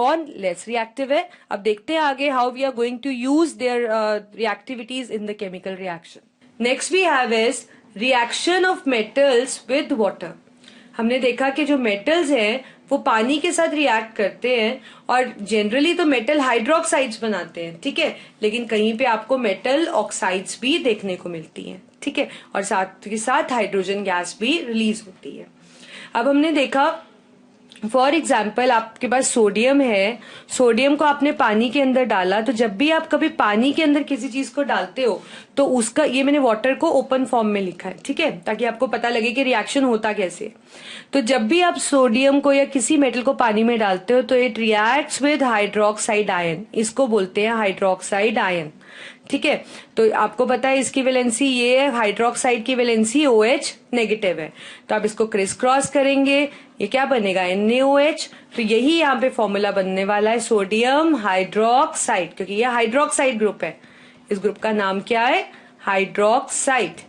कौन less reactive है। अब देखते हैं आगे how we are going to use their reactivities in the chemical reaction. Next we have is reaction of metals with water. हमने देखा कि जो मेटल्स हैं वो पानी के साथ रिएक्ट करते हैं और जनरली तो मेटल हाइड्रोक्साइड्स बनाते हैं, ठीक है, लेकिन कहीं पे आपको मेटल ऑक्साइड्स भी देखने को मिलती हैं, ठीक है, और साथ के साथ हाइड्रोजन गैस भी रिलीज होती है। अब हमने देखा फॉर एग्जाम्पल आपके पास सोडियम है, सोडियम को आपने पानी के अंदर डाला, तो जब भी आप कभी पानी के अंदर किसी चीज को डालते हो तो उसका, ये मैंने वाटर को ओपन फॉर्म में लिखा है, ठीक है, ताकि आपको पता लगे कि रिएक्शन होता कैसे। तो जब भी आप सोडियम को या किसी मेटल को पानी में डालते हो तो it reacts with hydroxide ion, इसको बोलते हैं हाइड्रोक्साइड आयन, ठीक है। तो आपको पता है इसकी वैलेंसी ये है, हाइड्रोक्साइड की वैलेंसी OH नेगेटिव है, तो आप इसको क्रिस क्रॉस करेंगे, ये क्या बनेगा NaOH। तो यही यहाँ पे फॉर्मूला बनने वाला है सोडियम हाइड्रोक्साइड, क्योंकि ये हाइड्रोक्साइड ग्रुप है, इस ग्रुप का नाम क्या है, हाइड्रोक्साइड।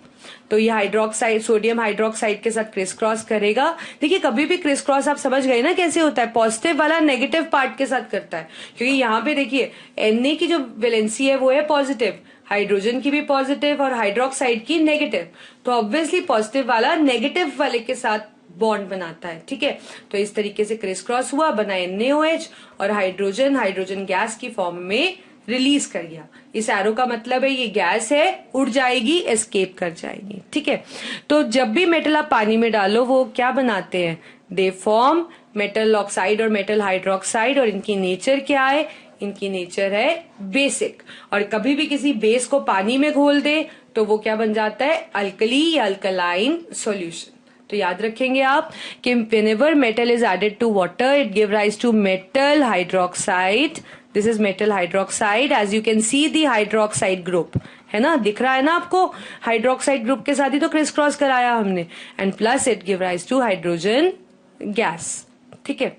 तो ये हाइड्रोक्साइड सोडियम हाइड्रोक्साइड के साथ क्रिस क्रॉस करेगा। देखिए कभी भी क्रिस क्रॉस आप समझ गए ना कैसे होता है, पॉजिटिव वाला नेगेटिव पार्ट के साथ करता है, क्योंकि यहाँ पे देखिए Na की जो वैलेंसी है वो है पॉजिटिव, हाइड्रोजन की भी पॉजिटिव और हाइड्रोक्साइड की नेगेटिव, तो ऑब्वियसली पॉजिटिव वाला नेगेटिव वाले के साथ बॉन्ड बनाता है, ठीक है। तो इस तरीके से क्रिस क्रॉस हुआ, बना NaOH और हाइड्रोजन गैस की फॉर्म में रिलीज कर गया। इस एरो का मतलब है ये गैस है, उड़ जाएगी, एस्केप कर जाएगी, ठीक है। तो जब भी मेटल आप पानी में डालो वो क्या बनाते हैं, दे फॉर्म मेटल ऑक्साइड और मेटल हाइड्रोक्साइड, और इनकी नेचर क्या है, इनकी नेचर है बेसिक, और कभी भी किसी बेस को पानी में घोल दे तो वो क्या बन जाता है, अल्कली या अल्कलाइन सॉल्यूशन। तो याद रखेंगे आप कि whenever metal is added to water it give rise to metal hydroxide. This is metal hydroxide. As you can see the hydroxide group है ना, दिख रहा है ना आपको, हाइड्रोक्साइड ग्रुप के साथ ही तो क्रिस क्रॉस कराया हमने, and plus it give rise to hydrogen gas, ठीक है।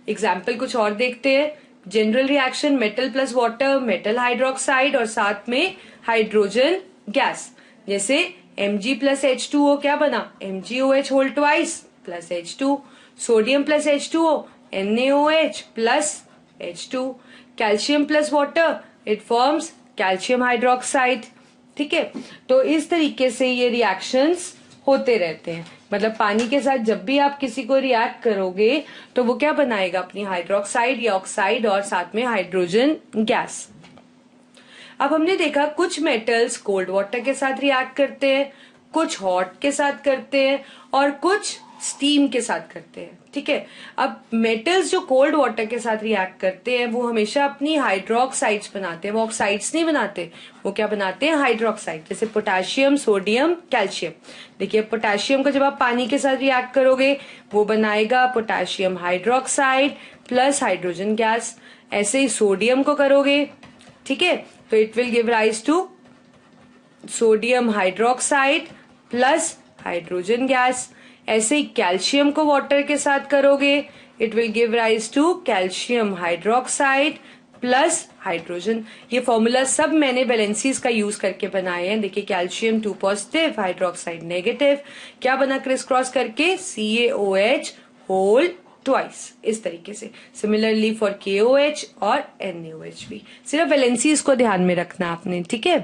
एग्जाम्पल कुछ और देखते हैं। General reaction metal plus water, metal hydroxide और साथ में हाइड्रोजन गैस, जैसे Mg प्लस H2O क्या बना, MgOH whole twice plus H2, sodium plus H2O NaOH plus H2, calcium plus water it forms calcium hydroxide, ठीक है। तो इस तरीके से ये रिएक्शंस होते रहते हैं, मतलब पानी के साथ जब भी आप किसी को रिएक्ट करोगे तो वो क्या बनाएगा, अपनी हाइड्रोक्साइड या ऑक्साइड और साथ में हाइड्रोजन गैस। अब हमने देखा कुछ मेटल्स कोल्ड वाटर के साथ रिएक्ट करते हैं, कुछ हॉट के साथ करते हैं और कुछ स्टीम के साथ करते हैं, ठीक है। अब मेटल्स जो कोल्ड वाटर के साथ रिएक्ट करते हैं वो हमेशा अपनी हाइड्रोक्साइड्स बनाते हैं, वो ऑक्साइड्स नहीं बनाते, वो क्या बनाते हैं, हाइड्रोक्साइड, जैसे पोटेशियम, सोडियम, कैल्शियम। देखिए पोटेशियम को जब आप पानी के साथ रिएक्ट करोगे वो बनाएगा potassium hydroxide plus hydrogen gas. ऐसे ही सोडियम को करोगे, ठीक है, तो it will give rise to sodium hydroxide plus hydrogen gas. ऐसे ही कैल्शियम को वाटर के साथ करोगे, it will give rise to calcium hydroxide plus hydrogen. ये फॉर्मूला सब मैंने वैलेंसीज का यूज करके बनाए हैं। देखिए कैल्शियम 2 पॉजिटिव, हाइड्रोक्साइड नेगेटिव, क्या बना क्रिस क्रॉस करके, CaOH होल ट्वाइस, इस तरीके से। सिमिलरली फॉर KOH और NaOH भी, सिर्फ वैलेंसीज को ध्यान में रखना आपने, ठीक है।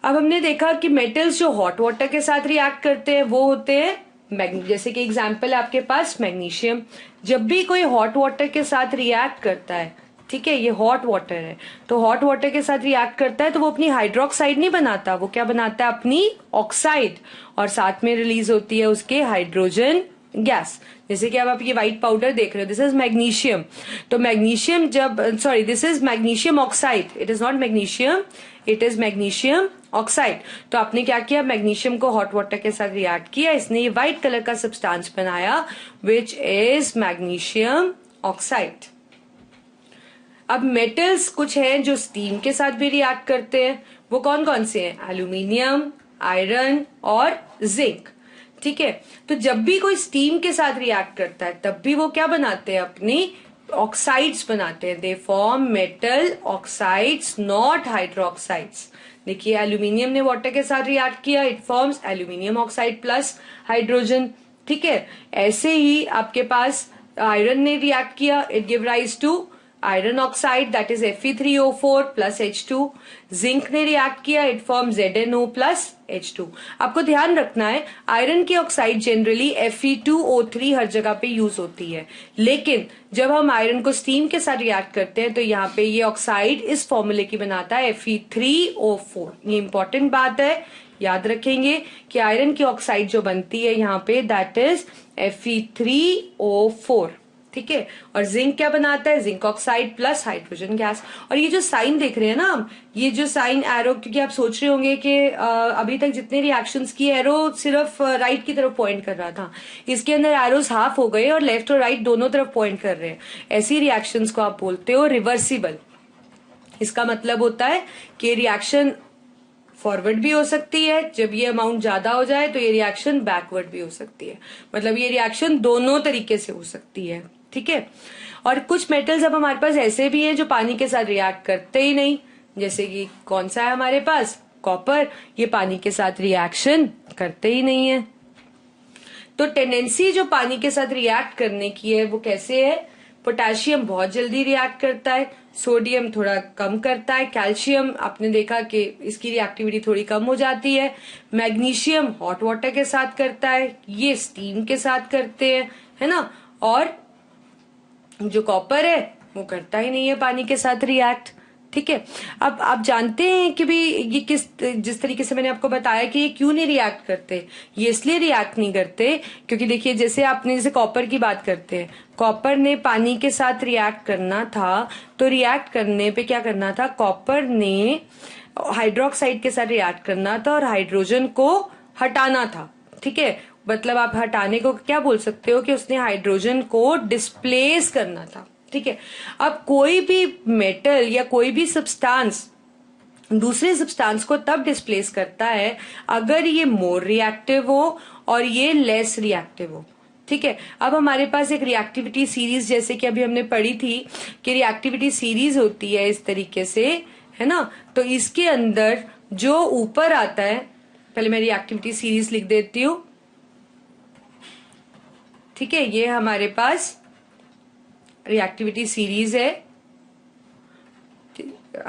अब हमने देखा कि मेटल्स जो हॉट वाटर के साथ रिएक्ट करते हैं वो होते हैं, जैसे कि एग्जांपल है आपके पास मैग्नीशियम। जब भी कोई हॉट वाटर के साथ रिएक्ट करता है, ठीक है, ये हॉट वाटर है, तो हॉट वाटर के साथ रिएक्ट करता है तो वो अपनी हाइड्रोक्साइड नहीं बनाता, वो क्या बनाता है, अपनी ऑक्साइड, और साथ में रिलीज होती है उसके हाइड्रोजन गैस। जैसे कि अब आप ये व्हाइट पाउडर देख रहे हो, दिस इज मैग्नीशियम, तो मैग्नीशियम जब, sorry this is magnesium oxide, it is not magnesium, it is magnesium oxide. तो आपने क्या किया, मैग्नीशियम को हॉट वाटर के साथ रिएक्ट किया, इसने ये व्हाइट कलर का सब्सटेंस बनाया विच इज मैग्नीशियम ऑक्साइड। अब मेटल्स कुछ हैं जो स्टीम के साथ भी रिएक्ट करते हैं, वो कौन कौन से हैं, एल्यूमिनियम, आयरन और जिंक, ठीक है। तो जब भी कोई स्टीम के साथ रिएक्ट करता है तब भी वो क्या बनाते हैं, अपनी ऑक्साइड्स बनाते हैं, they form metal oxides not hydroxides. देखिए एल्यूमिनियम ने वाटर के साथ रिएक्ट किया, it forms aluminium oxide plus hydrogen, ठीक है। ऐसे ही आपके पास आयरन ने रिएक्ट किया, it give rise to iron oxide that is Fe3O4 plus H2. Zinc ने रिएक्ट किया, it form ZnO plus H2. आपको ध्यान रखना है आयरन की ऑक्साइड जनरली Fe2O3 हर जगह पे यूज होती है, लेकिन जब हम आयरन को स्टीम के साथ रिएक्ट करते हैं तो यहाँ पे ये ऑक्साइड इस फॉर्मूले की बनाता है Fe3O4. ये इंपॉर्टेंट बात है, याद रखेंगे कि आयरन की ऑक्साइड जो बनती है यहाँ पे दैट इज Fe3O4. ठीक है, और जिंक क्या बनाता है, zinc oxide plus hydrogen gas. और ये जो साइन देख रहे हैं ना हम, ये जो साइन एरो, क्योंकि आप सोच रहे होंगे कि अभी तक जितने रिएक्शंस की एरो सिर्फ राइट की तरफ पॉइंट कर रहा था, इसके अंदर एरोस हाफ हो गए और लेफ्ट और राइट दोनों तरफ पॉइंट कर रहे हैं. ऐसी रिएक्शंस को आप बोलते हो रिवर्सिबल. इसका मतलब होता है कि रिएक्शन फॉरवर्ड भी हो सकती है, जब ये अमाउंट ज्यादा हो जाए तो ये रिएक्शन बैकवर्ड भी हो सकती है. मतलब ये रिएक्शन दोनों तरीके से हो सकती है. ठीक है, और कुछ मेटल्स अब हमारे पास ऐसे भी हैं जो पानी के साथ रिएक्ट करते ही नहीं, जैसे कि कौन सा है हमारे पास, कॉपर. ये पानी के साथ रिएक्शन करते ही नहीं है. तो टेंडेंसी जो पानी के साथ रिएक्ट करने की है वो कैसे है, पोटेशियम बहुत जल्दी रिएक्ट करता है, सोडियम थोड़ा कम करता है, कैल्शियम आपने देखा कि इसकी रिएक्टिविटी थोड़ी कम हो जाती है, मैग्नीशियम हॉट वाटर के साथ करता है, ये स्टीम के साथ करते हैं, है ना. और जो कॉपर है वो करता ही नहीं है पानी के साथ रिएक्ट. ठीक है, अब आप जानते हैं कि भी ये जिस तरीके से मैंने आपको बताया कि ये क्यों नहीं रिएक्ट करते. ये इसलिए रिएक्ट नहीं करते क्योंकि देखिए जैसे कॉपर की बात करते हैं, कॉपर ने पानी के साथ रिएक्ट करना था, तो रिएक्ट करने पे क्या करना था, कॉपर ने हाइड्रोक्साइड के साथ रिएक्ट करना था और हाइड्रोजन को हटाना था. ठीक है, मतलब आप हटाने को क्या बोल सकते हो कि उसने हाइड्रोजन को डिस्प्लेस करना था. ठीक है, अब कोई भी मेटल या कोई भी सब्सटेंस दूसरे सब्सटेंस को तब डिस्प्लेस करता है अगर ये मोर रिएक्टिव हो और ये लेस रिएक्टिव हो. ठीक है, अब हमारे पास एक रिएक्टिविटी सीरीज, जैसे कि अभी हमने पढ़ी थी कि रिएक्टिविटी सीरीज होती है इस तरीके से, है ना. तो इसके अंदर जो ऊपर आता है, पहले मैं रिएक्टिविटी सीरीज लिख देती हूं. ठीक है, ये हमारे पास रिएक्टिविटी सीरीज है,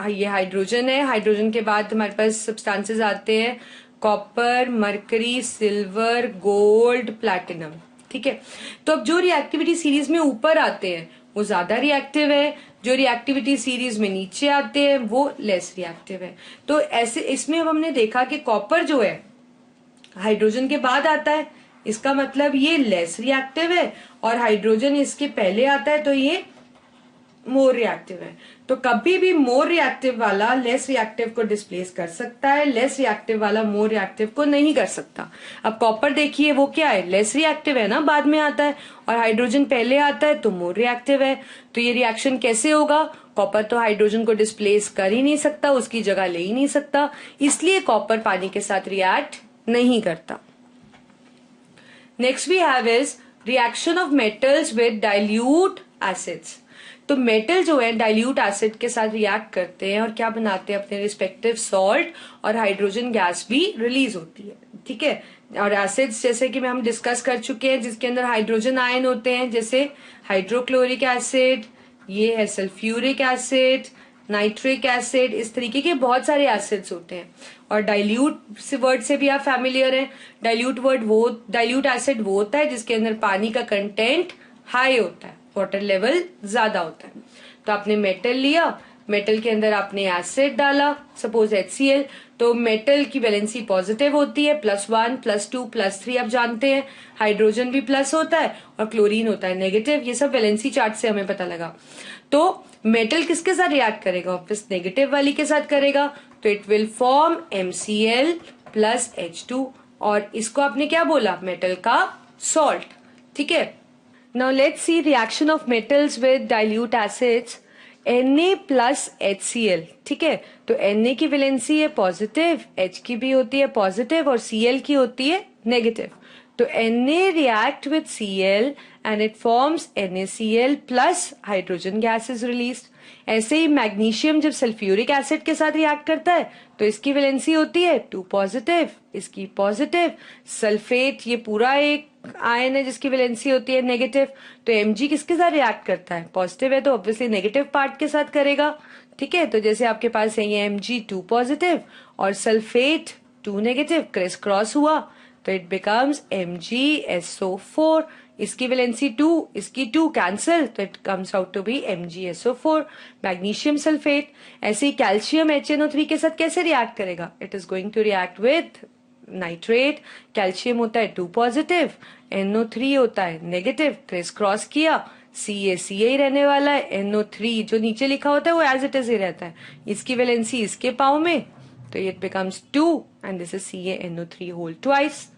ये हाइड्रोजन है, हाइड्रोजन के बाद हमारे पास सब्सटेंसेस आते हैं copper, mercury, silver, gold, platinum. ठीक है, तो अब जो रिएक्टिविटी सीरीज में ऊपर आते हैं वो ज्यादा रिएक्टिव है, जो रिएक्टिविटी सीरीज में नीचे आते हैं वो लेस रिएक्टिव है. तो ऐसे इसमें अब हमने देखा कि कॉपर जो है हाइड्रोजन के बाद आता है, इसका मतलब ये लेस रिएक्टिव है, और हाइड्रोजन इसके पहले आता है तो ये मोर रिएक्टिव है. तो कभी भी मोर रिएक्टिव वाला लेस रिएक्टिव को डिस्प्लेस कर सकता है, लेस रिएक्टिव वाला मोर रिएक्टिव को नहीं कर सकता. अब कॉपर देखिए वो क्या है, लेस रिएक्टिव है ना, बाद में आता है, और हाइड्रोजन पहले आता है तो मोर रिएक्टिव है. तो ये रिएक्शन कैसे होगा, कॉपर तो हाइड्रोजन को डिस्प्लेस कर ही नहीं सकता, उसकी जगह ले ही नहीं सकता, इसलिए कॉपर पानी के साथ रिएक्ट नहीं करता. Next we have is reaction of metals with dilute acids. तो मेटल जो है डाइल्यूट एसिड के साथ रिएक्ट करते हैं और क्या बनाते हैं, अपने रिस्पेक्टिव सॉल्ट, और हाइड्रोजन गैस भी रिलीज होती है. ठीक है, और एसिड्स जैसे कि हम डिस्कस कर चुके हैं जिसके अंदर हाइड्रोजन आयन होते हैं, जैसे हाइड्रोक्लोरिक एसिड, ये है सल्फ्यूरिक एसिड, नाइट्रिक एसिड, इस तरीके के बहुत सारे एसिड्स होते हैं. और डाइल्यूट वर्ड से भी आप फैमिलियर हैं. डाइल्यूट एसिड वो होता है जिसके अंदर पानी का कंटेंट हाई होता है, वाटर लेवल ज्यादा होता है. तो आपने मेटल लिया, मेटल के अंदर आपने एसिड डाला, सपोज HCl, तो मेटल की वैलेंसी पॉजिटिव होती है, +1, +2, +3 आप जानते हैं. हाइड्रोजन भी प्लस होता है और क्लोरीन होता है नेगेटिव. ये सब वैलेंसी चार्ट से हमें पता लगा. तो मेटल किसके साथ रिएक्ट करेगा, वापस नेगेटिव वाली के साथ करेगा, तो it will form MCl + H2, और इसको आपने क्या बोला, मेटल का सॉल्ट. ठीक है, now let's see reaction of metals with dilute acids. Na + HCl. ठीक है, तो Na की वैलेंसी है पॉजिटिव, H की भी होती है पॉजिटिव और Cl की होती है नेगेटिव. तो Na react with Cl and it forms NaCl plus hydrogen gas is released. ऐसे ही मैग्नीशियम जब सल्फ्यूरिक एसिड के साथ रिएक्ट करता है तो इसकी वैलेंसी होती है 2 पॉजिटिव, इसकी पॉजिटिव। सल्फेट ये पूरा एक आयन है जिसकी वैलेंसी होती है नेगेटिव। तो Mg किसके साथ रिएक्ट करता है? पॉजिटिव है तो ऑब्वियसली नेगेटिव पार्ट के साथ करेगा। ठीक है, तो जैसे आपके पास है ये Mg 2 पॉजिटिव और सल्फेट 2 नेगेटिव, क्रिस क्रॉस हुआ तो इट बिकम्स MgSO4। इसकी वैलेंसी 2, इसकी 2 कैंसिल तो it comes out to be MgSO4 magnesium sulphate. ऐसे ही कैल्शियम HNO3 के साथ कैसे रिएक्ट करेगा? It is going to react with nitrate. Calcium होता है 2 पॉजिटिव, NO3 होता है नेगेटिव, क्रिस क्रॉस किया, Ca ही रहने वाला है, NO3 जो नीचे लिखा होता है वो एज इट इज ही रहता है। इसकी वैलेंसी इसके पाव में तो it becomes 2 and this is CaNO3 whole twice,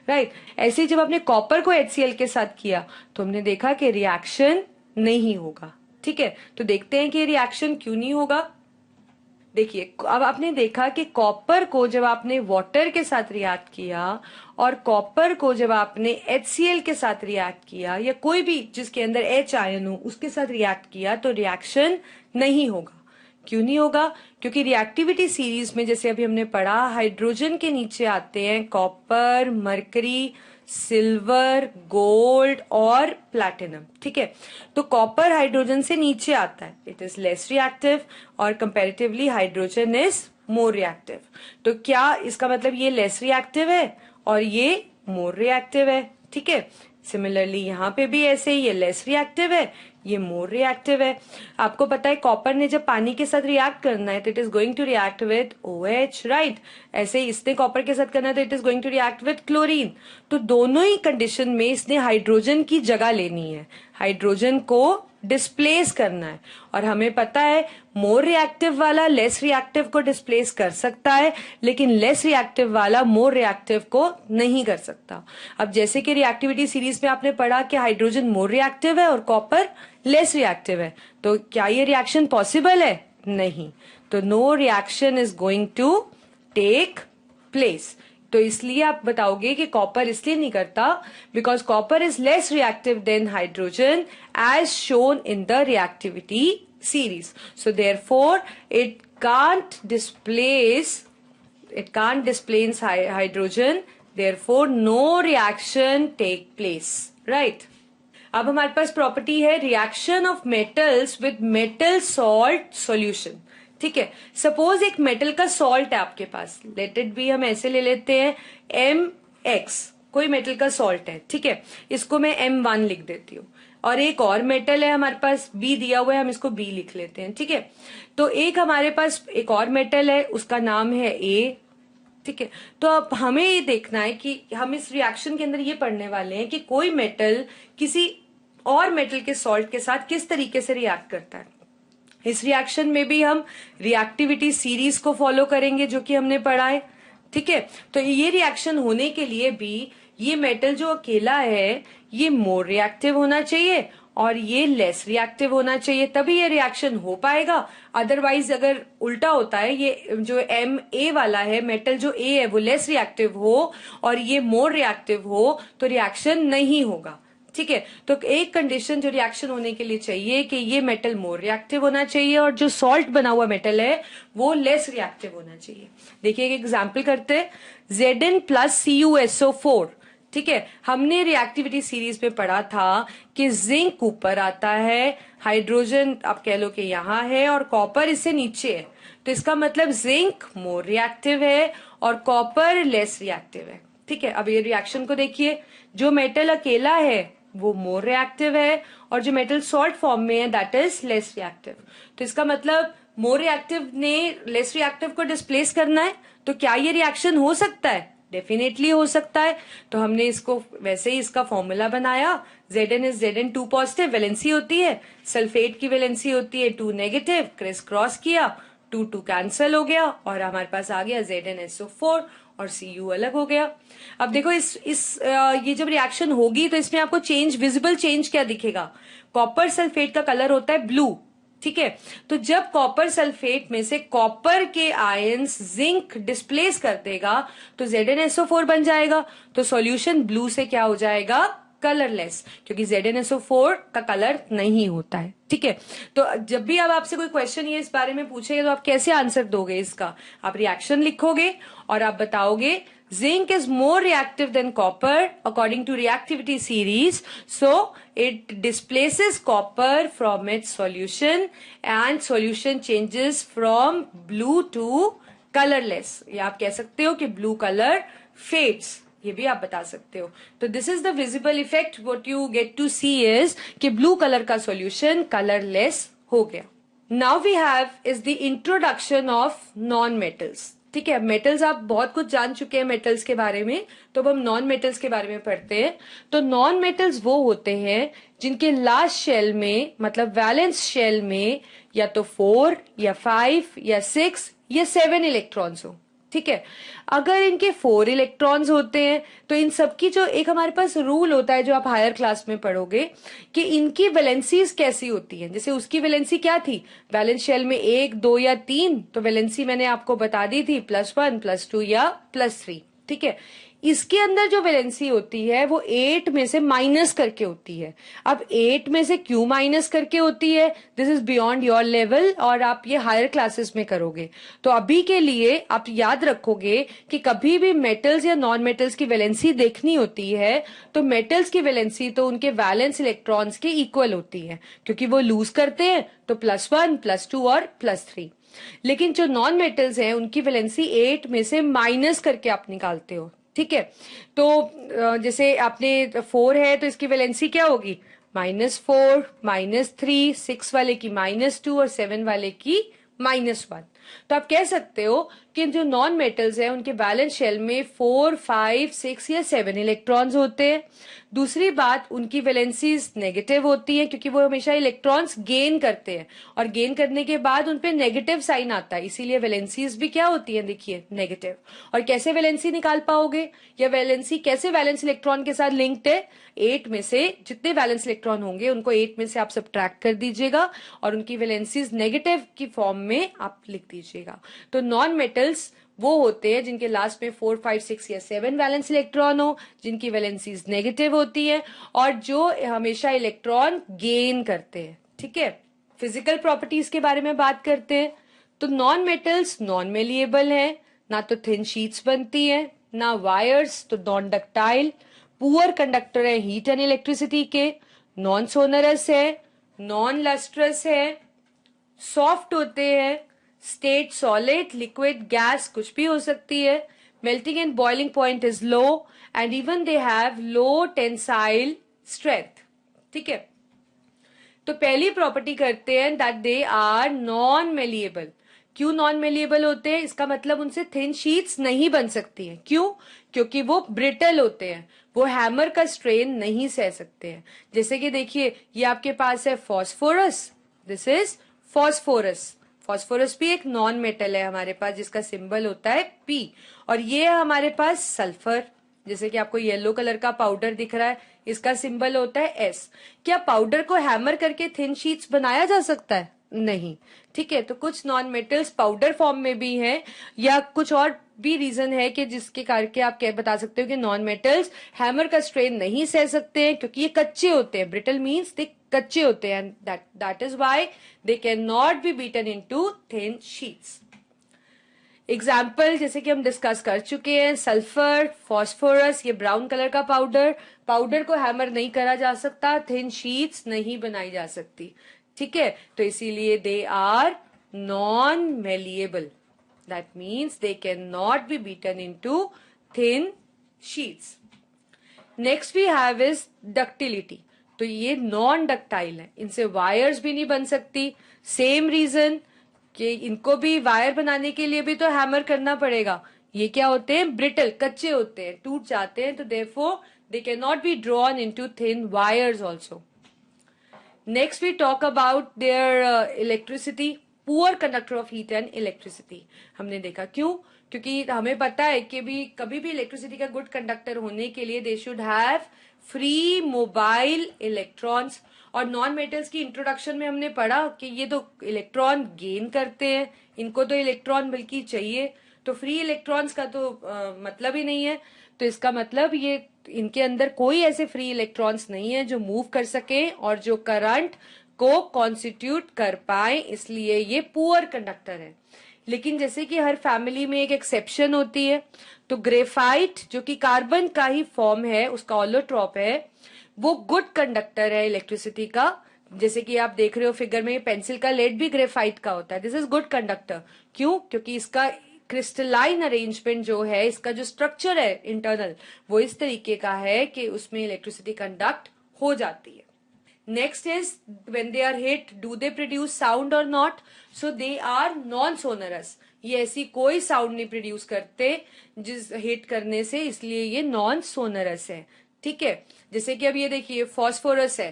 right. ऐसे ही जब आपने कॉपर को HCl के साथ किया तो हमने देखा कि रिएक्शन नहीं होगा। ठीक है, तो देखते हैं कि रिएक्शन क्यों नहीं होगा। देखिए, अब आपने देखा कि कॉपर को जब आपने वाटर के साथ रिएक्ट किया और कॉपर को जब आपने HCl के साथ रिएक्ट किया या कोई भी जिसके अंदर H आयन हो उसके साथ रिएक्ट किया तो रिएक्शन नहीं होगा। क्यों नहीं होगा? क्योंकि रिएक्टिविटी सीरीज में जैसे अभी हमने पढ़ा हाइड्रोजन के नीचे आते हैं कॉपर, मरकरी, सिल्वर, गोल्ड और प्लैटिनम। ठीक है, तो कॉपर हाइड्रोजन से नीचे आता है, इट इज लेस रिएक्टिव और comparatively hydrogen is more reactive. तो क्या इसका मतलब ये लेस रिएक्टिव है और ये मोर रिएक्टिव है? ठीक है, सिमिलरली यहाँ पे भी ऐसे ही ये लेस रिएक्टिव है, ये मोर रिएक्टिव है। आपको पता है कॉपर ने जब पानी के साथ रिएक्ट करना है तो it is going to react with OH, right. ऐसे ही इसने कॉपर के साथ करना है तो it is going to react with chlorine. तो दोनों ही कंडीशन में इसने हाइड्रोजन की जगह लेनी है, हाइड्रोजन को डिस्प्लेस करना है। और हमें पता है मोर रिएक्टिव वाला लेस रिएक्टिव को डिस्प्लेस कर सकता है लेकिन लेस रिएक्टिव वाला मोर रिएक्टिव को नहीं कर सकता। अब जैसे कि रिएक्टिविटी सीरीज में आपने पढ़ा कि हाइड्रोजन मोर रिएक्टिव है और कॉपर लेस रिएक्टिव है, तो क्या ये रिएक्शन पॉसिबल है? नहीं। तो no reaction is going to take place. तो इसलिए आप बताओगे कि कॉपर इसलिए नहीं करता because copper is less reactive than hydrogen as shown in the reactivity series. So therefore it can't displace hydrogen, therefore no reaction take place, right. अब हमारे पास प्रॉपर्टी है reaction of metals with metal salt solution. ठीक है, suppose एक metal का salt है आपके पास, लेट इट बी, हम ऐसे ले लेते हैं MX, कोई मेटल का सॉल्ट है। ठीक है, इसको मैं M1 लिख देती हूँ और एक और मेटल है हमारे पास B दिया हुआ है, हम इसको B लिख लेते हैं। ठीक है, तो एक हमारे पास एक और मेटल है उसका नाम है A। ठीक है, तो अब हमें ये देखना है कि हम इस रिएक्शन के अंदर ये पढ़ने वाले हैं कि कोई मेटल किसी और मेटल के सॉल्ट के साथ किस तरीके से रिएक्ट करता है। इस रिएक्शन में भी हम रिएक्टिविटी सीरीज को फॉलो करेंगे जो कि हमने पढ़ा है। ठीक है, तो ये रिएक्शन होने के लिए भी ये मेटल जो अकेला है ये मोर रिएक्टिव होना चाहिए और ये लेस रिएक्टिव होना चाहिए, तभी ये रिएक्शन हो पाएगा। अदरवाइज अगर उल्टा होता है, ये जो Ma वाला है मेटल जो A है वो लेस रिएक्टिव हो और ये मोर रिएक्टिव हो तो रिएक्शन नहीं होगा। ठीक है, तो एक कंडीशन जो रिएक्शन होने के लिए चाहिए कि ये मेटल मोर रिएक्टिव होना चाहिए और जो सॉल्ट बना हुआ मेटल है वो लेस रिएक्टिव होना चाहिए। देखिए एक एग्जांपल करते हैं, Zn प्लस CuSO4। ठीक है, हमने रिएक्टिविटी सीरीज में पढ़ा था कि जिंक ऊपर आता है, हाइड्रोजन आप कह लो कि यहाँ है और कॉपर इससे नीचे है, तो इसका मतलब जिंक मोर रिएक्टिव है और कॉपर लेस रिएक्टिव है। ठीक है, अब ये रिएक्शन को देखिए, जो मेटल अकेला है वो मोर रिएक्टिव है और जो मेटल सॉल्ट फॉर्म में है दैट इज लेस रिएक्टिव। तो इसका मतलब मोर रिएक्टिव ने लेस रिएक्टिव को डिस्प्लेस करना है, तो क्या ये रिएक्शन हो सकता है? डेफिनेटली हो सकता है। तो हमने इसको वैसे ही इसका फॉर्मूला बनाया, Zn is Zn 2 positive valency होती है, सल्फेट की वैलेंसी होती है 2 नेगेटिव, क्रिस क्रॉस किया 2 2 कैंसिल हो गया और हमारे पास आ गया ZnSO4 और Cu अलग हो गया। अब देखो ये जब रिएक्शन होगी तो इसमें आपको चेंज, विजिबल चेंज क्या दिखेगा? कॉपर सल्फेट का कलर होता है ब्लू, ठीक है। तो जब कॉपर सल्फेट में से कॉपर के आयंस जिंक डिस्प्लेस कर देगा तो ZnSO4 बन जाएगा। तो सॉल्यूशन ब्लू से क्या हो जाएगा, कलरलेस, क्योंकि ZnSO4 का कलर नहीं होता है। ठीक है। तो जब भी अब आपसे कोई क्वेश्चन ये इस बारे में पूछेगा तो आप कैसे आंसर दोगे इसका, आप रिएक्शन लिखोगे और आप बताओगे zinc is more reactive than copper according to reactivity series, so it displaces copper from its solution and solution changes from blue to colorless, या आप कह सकते हो कि blue color fades, ये भी आप बता सकते हो। तो this is the visible effect, what you get to see is कि ब्लू कलर का सॉल्यूशन कलरलेस हो गया। Now we have is the introduction of non metals. ठीक है, मेटल्स आप बहुत कुछ जान चुके हैं मेटल्स के बारे में, तो अब हम नॉन मेटल्स के बारे में पढ़ते हैं। तो नॉन मेटल्स वो होते हैं जिनके लास्ट शेल में, मतलब वैलेंस शेल में, या तो 4 या 5 या 6 या 7 इलेक्ट्रॉन्स हो। ठीक है, अगर इनके 4 इलेक्ट्रॉन्स होते हैं तो इन सबकी जो एक हमारे पास रूल होता है जो आप हायर क्लास में पढ़ोगे कि इनकी वैलेंसीज कैसी होती हैं। जैसे उसकी वैलेंसी क्या थी, वैलेंस शेल में 1, 2 या 3, तो वैलेंसी मैंने आपको बता दी थी +1, +2 या +3। ठीक है, इसके अंदर जो वैलेंसी होती है वो 8 में से माइनस करके होती है। अब 8 में से क्यों माइनस करके होती है, this is beyond your level और आप ये हायर क्लासेस में करोगे। तो अभी के लिए आप याद रखोगे कि कभी भी मेटल्स या नॉन मेटल्स की वैलेंसी देखनी होती है तो मेटल्स की वैलेंसी तो उनके वैलेंस इलेक्ट्रॉन्स के इक्वल होती है, क्योंकि वो लूज करते हैं तो +1, +2 और +3। लेकिन जो नॉन मेटल्स हैं उनकी वैलेंसी 8 में से माइनस करके आप निकालते हो। ठीक है, तो जैसे आपने 4 है तो इसकी वैलेंसी क्या होगी, -4, -3, 6 वाले की -2 और 7 वाले की -1। तो आप कह सकते हो कि जो नॉन मेटल्स हैं उनके वैलेंस शेल में 4, 5, 6 या 7 इलेक्ट्रॉन्स होते हैं। दूसरी बात, उनकी वैलेंसीज नेगेटिव होती है क्योंकि वो हमेशा इलेक्ट्रॉन्स गेन करते हैं और गेन करने के बाद उनपे नेगेटिव साइन आता है, इसीलिए वैलेंसीज भी क्या होती है, देखिए नेगेटिव। और कैसे वैलेंसी निकाल पाओगे, या वैलेंसी कैसे वैलेंस इलेक्ट्रॉन के साथ लिंक्ड है, 8 में से जितने वैलेंस इलेक्ट्रॉन होंगे उनको 8 में से आप सब्ट्रैक्ट कर दीजिएगा और उनकी वैलेंसीज नेगेटिव की फॉर्म में आप लिख दीजिएगा। तो नॉन मेटल्स वो होते हैं जिनके लास्ट में 4, 5, 6 या 7 वैलेंस इलेक्ट्रॉन हो, जिनकी वैलेंसीज नेगेटिव होती है और जो हमेशा इलेक्ट्रॉन गेन करते हैं। ठीक है, फिजिकल प्रॉपर्टीज के बारे में बात करते हैं। तो नॉन मेटल्स नॉन मेलिएबल है, ना तो थिन शीट्स बनती है ना वायर्स, तो नॉन डक्टाइल, पुअर कंडक्टर है हीट एंड इलेक्ट्रिसिटी के, नॉन सोनरस है, नॉन लस्ट्रस है, सॉफ्ट होते हैं, स्टेट सॉलिड, लिक्विड, गैस कुछ भी हो सकती है, melting and boiling point is low and even they have low tensile strength. ठीक है, तो पहली प्रॉपर्टी करते हैं that they are non malleable. क्यों नॉन मेलिएबल होते हैं, इसका मतलब उनसे थिन शीट्स नहीं बन सकती हैं। क्यों, क्योंकि वो ब्रिटल होते हैं, वो हैमर का स्ट्रेन नहीं सह सकते हैं। जैसे कि देखिए ये आपके पास है phosphorus, this is phosphorus. Phosphorus भी एक नॉन मेटल है हमारे पास जिसका सिंबल होता है P, और ये है हमारे पास सल्फर, जैसे कि आपको येलो कलर का पाउडर दिख रहा है, इसका सिंबल होता है S। क्या पाउडर को हैमर करके थिन शीट्स बनाया जा सकता है, नहीं। ठीक है, तो कुछ नॉन मेटल्स पाउडर फॉर्म में भी हैं या कुछ और भी रीजन है कि जिसके करके आप क्या बता सकते हो कि नॉन मेटल्स हैमर का स्ट्रेन नहीं सह सकते हैं, क्योंकि ये कच्चे होते हैं। ब्रिटल मीन्स दे कच्चे होते हैं, that is why they can not be beaten into thin sheets. Example जैसे कि हम डिस्कस कर चुके हैं, सल्फर, फॉस्फोरस, ये ब्राउन कलर का पाउडर को हैमर नहीं करा जा सकता, थिन शीट्स नहीं बनाई जा सकती। ठीक है, तो इसीलिए they are non malleable, that means they can not be beaten into thin sheets. Next we have is ductility. तो ये नॉन डक्टाइल है, इनसे वायर्स भी नहीं बन सकती। सेम रीजन कि इनको भी वायर बनाने के लिए भी तो हैमर करना पड़ेगा। ये क्या होते हैं, ब्रिटल, कच्चे होते हैं, टूट जाते हैं, तो therefore they can not be drawn into thin wires also. Next we talk about their electricity, poor conductor of heat and electricity. हमने देखा क्यों, क्योंकि हमें पता है कि भी कभी भी इलेक्ट्रिसिटी का गुड कंडक्टर होने के लिए they should have free mobile electrons, और नॉन मेटल्स की इंट्रोडक्शन में हमने पढ़ा कि ये तो इलेक्ट्रॉन गेन करते हैं, इनको तो इलेक्ट्रॉन बल्कि चाहिए, तो फ्री इलेक्ट्रॉन्स का तो मतलब ही नहीं है। तो इसका मतलब ये इनके अंदर कोई ऐसे फ्री इलेक्ट्रॉन्स नहीं है जो मूव कर सके और जो करंट को कॉन्स्टिट्यूट कर पाए, इसलिए ये पुअर कंडक्टर है। लेकिन जैसे कि हर फैमिली में एक एक्सेप्शन होती है, तो ग्रेफाइट जो कि कार्बन का ही फॉर्म है, उसका ऑलोट्रॉप है, वो गुड कंडक्टर है इलेक्ट्रिसिटी का। जैसे कि आप देख रहे हो फिगर में, पेंसिल का लेड भी ग्रेफाइट का होता है। This is good conductor. क्यों? क्योंकि इसका क्रिस्टलाइन अरेंजमेंट जो है, इसका जो स्ट्रक्चर है इंटरनल, वो इस तरीके का है कि उसमें इलेक्ट्रिसिटी कंडक्ट हो जाती है। Next is when they are hit, do they produce sound or not? So they are non-sonorous. ये ऐसी कोई साउंड नहीं प्रोड्यूस करते जिस हिट करने से, इसलिए ये नॉन सोनरस है। ठीक है, जैसे कि अब ये देखिए फॉस्फोरस है,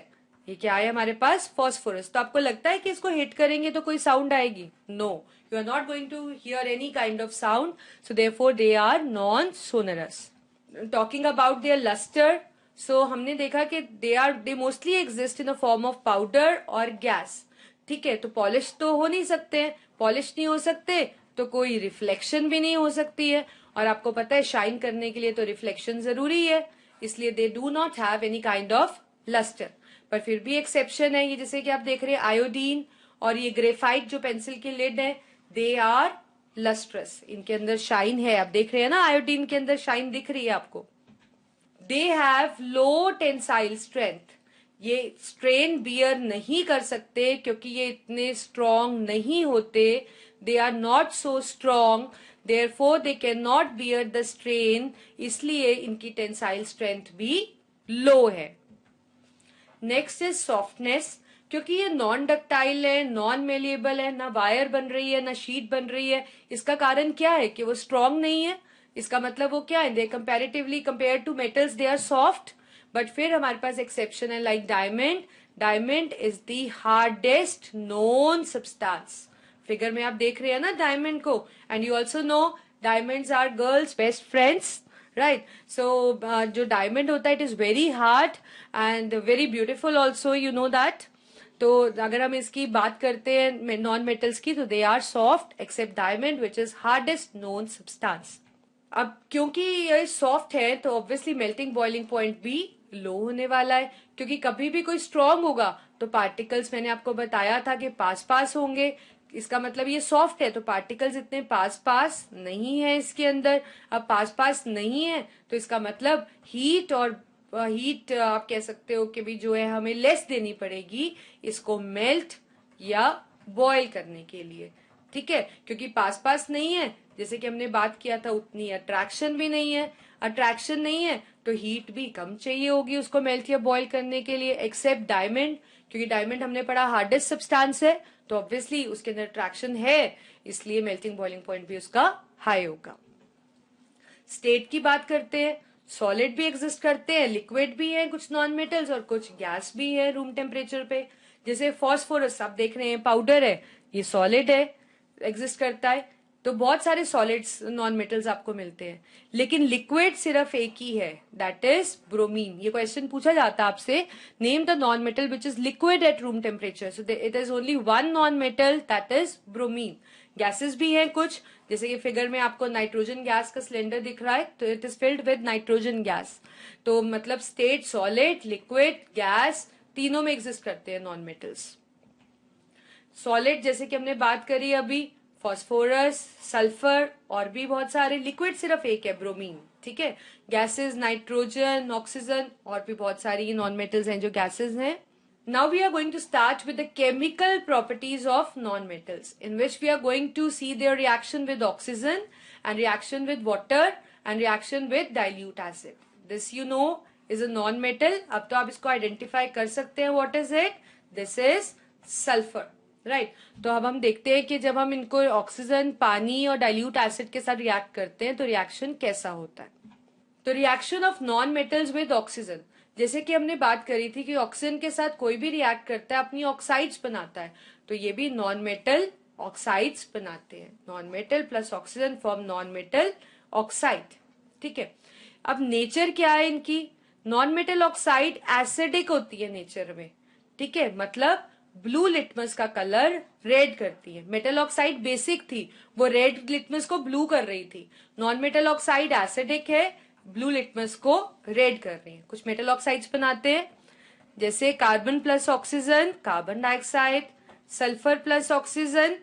ये क्या है हमारे पास? फॉस्फोरस। तो आपको लगता है कि इसको हिट करेंगे तो कोई साउंड आएगी? No, you are not going to hear any kind of sound, so therefore they are non sonorous. Talking about their lustre, so हमने देखा कि they mostly exist in the form of powder और gas. ठीक है, तो polish तो हो नहीं सकते, पॉलिश नहीं हो सकते तो कोई रिफ्लेक्शन भी नहीं हो सकती है, और आपको पता है शाइन करने के लिए तो रिफ्लेक्शन जरूरी है, इसलिए they do not have any kind of lustre. पर फिर भी एक्सेप्शन है, ये जैसे कि आप देख रहे हैं आयोडीन और ये ग्रेफाइट जो पेंसिल की लिड है, दे आर लस्ट्रस, इनके अंदर शाइन है। आप देख रहे हैं ना, आयोडीन के अंदर शाइन दिख रही है आपको। They have low tensile strength, ये स्ट्रेन बियर नहीं कर सकते क्योंकि ये इतने स्ट्रॉन्ग नहीं होते। They are not so strong, therefore they can not bear the strain, इसलिए इनकी टेंसाइल स्ट्रेंथ भी लो है। नेक्स्ट इज सॉफ्टनेस, क्योंकि ये नॉन डक्टाइल है, नॉन मेलिएबल है, ना वायर बन रही है ना शीट बन रही है। इसका कारण क्या है? कि वो स्ट्रॉन्ग नहीं है। इसका मतलब वो क्या है? They comparatively compare to metals they are soft. But फिर हमारे पास एक्सेप्शन है, like diamond. Diamond is the hardest known substance. Figure में आप देख रहे हैं ना डायमंड को, and you also know diamonds are girls best friends, right? So जो डायमंड होता है, it is very hard and very beautiful also, you know that. तो अगर हम इसकी बात करते हैं नॉन मेटल्स की, तो they are soft except diamond which is hardest known substance. अब क्योंकि ये सॉफ्ट है तो ऑब्वियसली मेल्टिंग बॉइलिंग पॉइंट भी लो होने वाला है, क्योंकि कभी भी कोई स्ट्रांग होगा तो पार्टिकल्स, मैंने आपको बताया था कि पास पास होंगे। इसका मतलब ये सॉफ्ट है तो पार्टिकल्स इतने पास पास नहीं है इसके अंदर। अब पास पास नहीं है तो इसका मतलब हीट, और हीट आप कह सकते हो कि भी जो है हमें लेस देनी पड़ेगी इसको मेल्ट या बॉयल करने के लिए। ठीक है, क्योंकि पास पास नहीं है, जैसे कि हमने बात किया था, उतनी अट्रैक्शन भी नहीं है। अट्रैक्शन नहीं है तो हीट भी कम चाहिए होगी उसको मेल्ट या बॉयल करने के लिए, एक्सेप्ट डायमंड, क्योंकि डायमंड हमने पढ़ा हार्डेस्ट सब्सटेंस है, तो ऑब्वियसली उसके अंदर अट्रैक्शन है, इसलिए मेल्टिंग बॉइलिंग पॉइंट भी उसका हाई होगा। स्टेट की बात करते हैं, सॉलिड भी एग्जिस्ट करते हैं, लिक्विड भी है, कुछ नॉन मेटल्स और कुछ गैस भी है रूम टेम्परेचर पे। जैसे फॉस्फोरस आप देख रहे हैं, पाउडर है, ये सॉलिड है, एग्जिस्ट करता है। तो बहुत सारे सॉलिड्स नॉन मेटल्स आपको मिलते हैं, लेकिन लिक्विड सिर्फ एक ही है, दैट इज ब्रोमीन। ये क्वेश्चन पूछा जाता है आपसे, name the non metal which is liquid at room temperature, so it is only one non metal, that is bromine. Gases भी हैं कुछ, जैसे कि फिगर में आपको नाइट्रोजन गैस का सिलेंडर दिख रहा है, तो it is filled with nitrogen gas. तो मतलब स्टेट सॉलिड, लिक्विड, गैस, तीनों में एग्जिस्ट करते हैं नॉन मेटल्स। सॉलिड जैसे कि हमने बात करी अभी, फॉस्फोरस, सल्फर और भी बहुत सारे। लिक्विड सिर्फ एक है, ब्रोमीन। ठीक है, गैसेस नाइट्रोजन, ऑक्सीजन और भी बहुत सारी नॉन मेटल्स हैं जो गैसेस हैं। Now we are going to start with the chemical properties of non-metals, in which we are going to see their reaction with oxygen and reaction with water and reaction with dilute acid. This you know is a non-metal. अब तो आप इसको identify कर सकते हैं, what is it? This is sulfur. Right तो अब हम देखते हैं कि जब हम इनको ऑक्सीजन, पानी और डाइल्यूट एसिड के साथ रिएक्ट करते हैं तो रिएक्शन कैसा होता है। तो reaction of non metals with oxygen, जैसे कि हमने बात करी थी कि ऑक्सीजन के साथ कोई भी रिएक्ट करता है अपनी ऑक्साइड्स बनाता है, तो ये भी नॉन मेटल ऑक्साइड्स बनाते हैं। Non metal plus oxygen form non metal oxide. ठीक है, अब नेचर क्या है इनकी? नॉन मेटल ऑक्साइड एसिडिक होती है नेचर में, ठीक है, मतलब ब्लू लिटमस का कलर रेड करती है। मेटल ऑक्साइड बेसिक थी, वो रेड लिटमस को ब्लू कर रही थी। नॉन मेटल ऑक्साइड एसिडिक है, ब्लू लिटमस को रेड कर रही है। कुछ मेटल ऑक्साइड्स बनाते हैं, जैसे carbon plus oxygen carbon dioxide, sulphur plus oxygen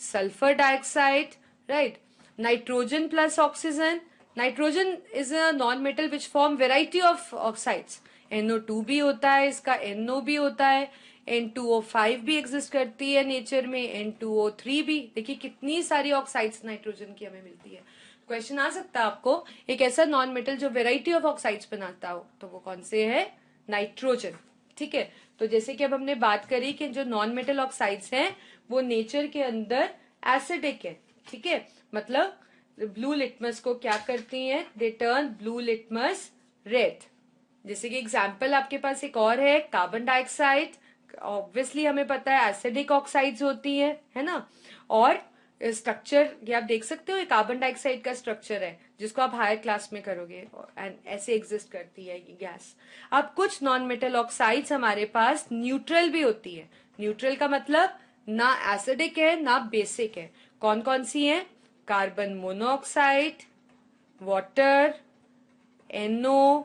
sulphur dioxide, right. Nitrogen plus oxygen, nitrogen is a non metal which form variety of oxides. NO2 भी होता है, इसका NO भी होता है, N2O5 भी एग्जिस्ट करती है नेचर में, N2O3 भी। देखिए कितनी सारी ऑक्साइड्स नाइट्रोजन की हमें मिलती है। क्वेश्चन आ सकता है आपको, एक ऐसा नॉन मेटल जो वेराइटी ऑफ ऑक्साइड्स बनाता हो, तो वो कौन से है? नाइट्रोजन। ठीक है, तो जैसे कि अब हमने बात करी कि जो नॉन मेटल ऑक्साइड्स हैं वो नेचर के अंदर एसिडिक है। ठीक है, मतलब ब्लू लिटमस को क्या करती हैं? They turn blue litmus red. जैसे कि एग्जाम्पल आपके पास एक और है, कार्बन डाइऑक्साइड। ऑब्वियसली हमें पता है एसिडिक ऑक्साइड्स होती है ना। और स्ट्रक्चर ये आप देख सकते हो, ये कार्बन डाइऑक्साइड का स्ट्रक्चर है जिसको आप हायर क्लास में करोगे, एंड ऐसे एग्जिस्ट करती है ये गैस। अब कुछ नॉन मेटल ऑक्साइड्स हमारे पास न्यूट्रल भी होती है। न्यूट्रल का मतलब ना एसिडिक है ना बेसिक है। कौन कौन सी है? Carbon monoxide, water, NO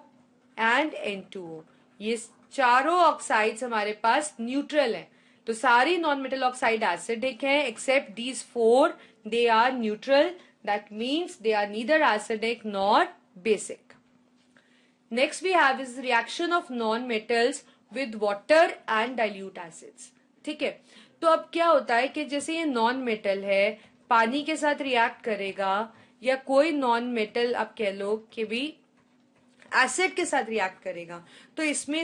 and N2O। ये चारों ऑक्साइड्स हमारे पास न्यूट्रल है। तो सारी नॉन मेटल ऑक्साइड एसिडिक है except these four, they are neutral. That means they are neither acidic nor basic. Next we have is reaction of non metals with water and dilute acids. ठीक है, तो अब क्या होता है कि जैसे ये नॉन मेटल है, पानी के साथ रिएक्ट करेगा, या कोई नॉन मेटल आप कह लो कि भी एसिड के साथ रिएक्ट करेगा, तो इसमें